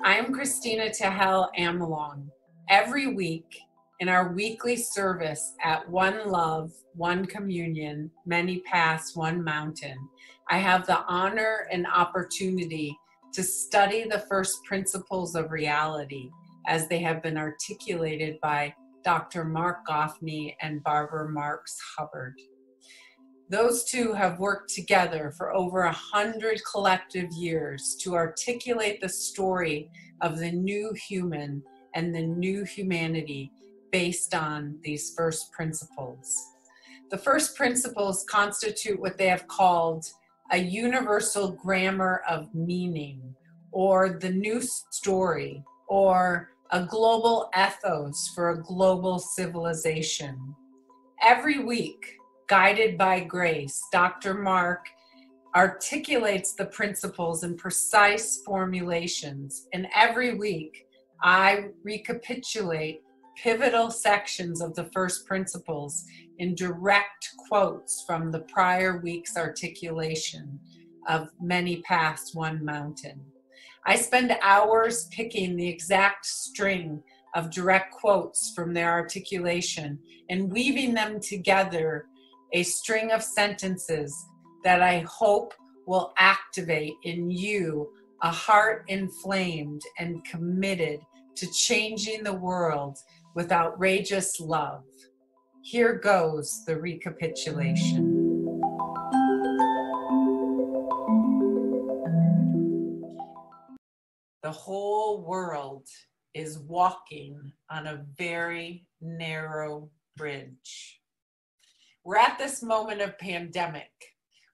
I'm Christina Tehel Amelong. Every week in our weekly service at One Love, One Communion, Many Paths, One Mountain, I have the honor and opportunity to study the first principles of reality as they have been articulated by Dr. Marc Gafni and Barbara Marx Hubbard. Those two have worked together for over 100 collective years to articulate the story of the new human and the new humanity based on these first principles. The first principles constitute what they have called a universal grammar of meaning, or the new story, or a global ethos for a global civilization. Every week, guided by grace, Dr. Marc articulates the principles in precise formulations, and every week I recapitulate pivotal sections of the first principles in direct quotes from the prior week's articulation of Many Paths, One Mountain. I spend hours picking the exact string of direct quotes from their articulation and weaving them together, a string of sentences that I hope will activate in you a heart inflamed and committed to changing the world with outrageous love. Here goes the recapitulation. The whole world is walking on a very narrow bridge. We're at this moment of pandemic.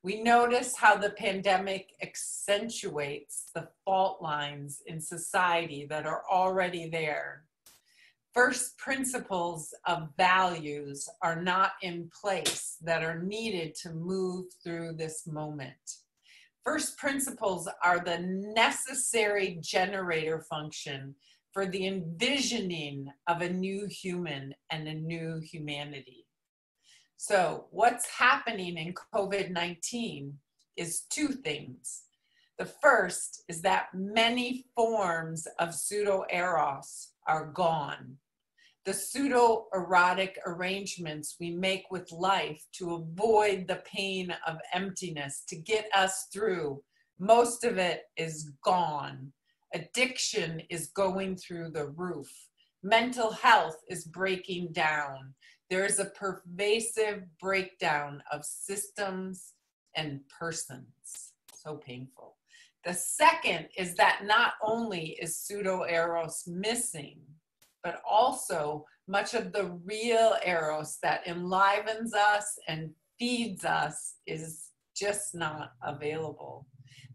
We notice how the pandemic accentuates the fault lines in society that are already there. First principles of values are not in place that are needed to move through this moment. First principles are the necessary generator function for the envisioning of a new human and a new humanity. So what's happening in COVID-19 is two things. The first is that many forms of pseudo-eros are gone. The pseudo-erotic arrangements we make with life to avoid the pain of emptiness, to get us through, most of it is gone. Addiction is going through the roof. Mental health is breaking down. There is a pervasive breakdown of systems and persons. So painful. The second is that not only is pseudo-eros missing, but also much of the real eros that enlivens us and feeds us is just not available.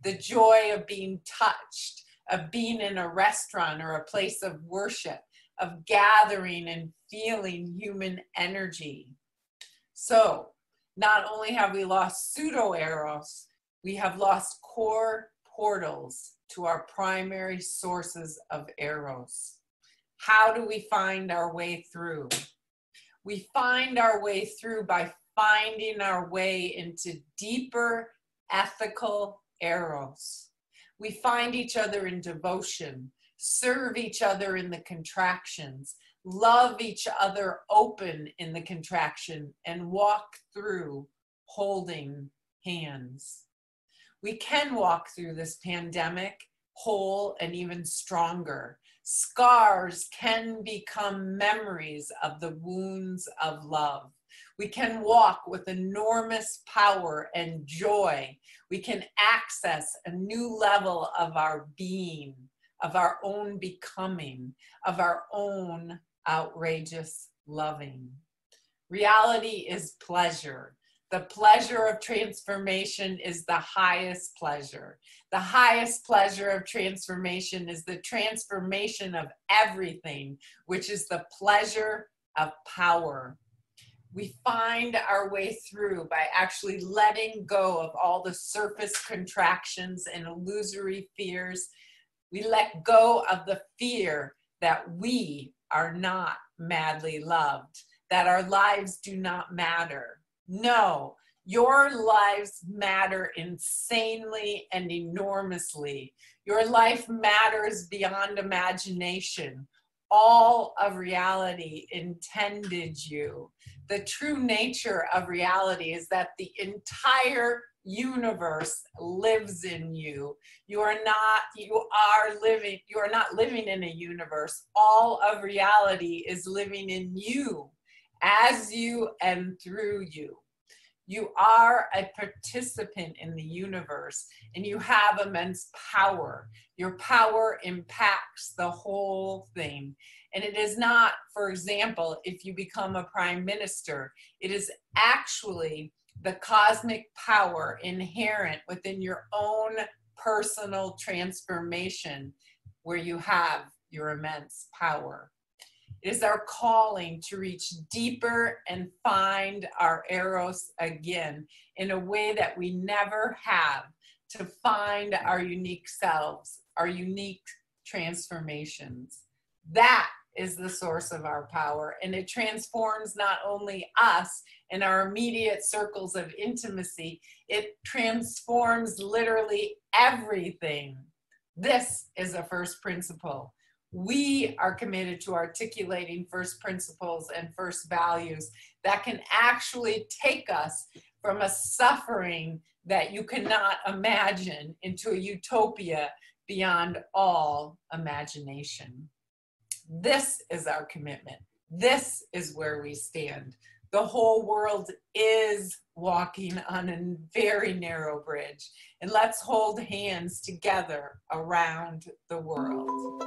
The joy of being touched, of being in a restaurant or a place of worship, of gathering and feeling human energy. So not only have we lost pseudo-eros, we have lost core portals to our primary sources of eros. How do we find our way through? We find our way through by finding our way into deeper ethical eros. We find each other in devotion, serve each other in the contractions, love each other open in the contraction, and walk through holding hands. We can walk through this pandemic whole and even stronger. Scars can become memories of the wounds of love. We can walk with enormous power and joy. We can access a new level of our being, of our own becoming, of our own outrageous loving. Reality is pleasure. The pleasure of transformation is the highest pleasure. The highest pleasure of transformation is the transformation of everything, which is the pleasure of power. We find our way through by actually letting go of all the surface contractions and illusory fears. We let go of the fear that we are not madly loved, that our lives do not matter. No, Your lives matter insanely and enormously. Your life matters beyond imagination. All of reality intended you. The true nature of reality is that the entire universe lives in you. You are not living in a universe. All of reality is living in you, as you and through you. You are a participant in the universe, and you have immense power. Your power impacts the whole thing. And it is not, for example, if you become a prime minister, it is actually the cosmic power inherent within your own personal transformation where you have your immense power. It is our calling to reach deeper and find our eros again in a way that we never have, to find our unique selves, our unique transformations. That is the source of our power, and it transforms not only us and our immediate circles of intimacy, it transforms literally everything. This is a first principle. We are committed to articulating first principles and first values that can actually take us from a suffering that you cannot imagine into a utopia beyond all imagination. This is our commitment. This is where we stand. The whole world is walking on a very narrow bridge, and let's hold hands together around the world.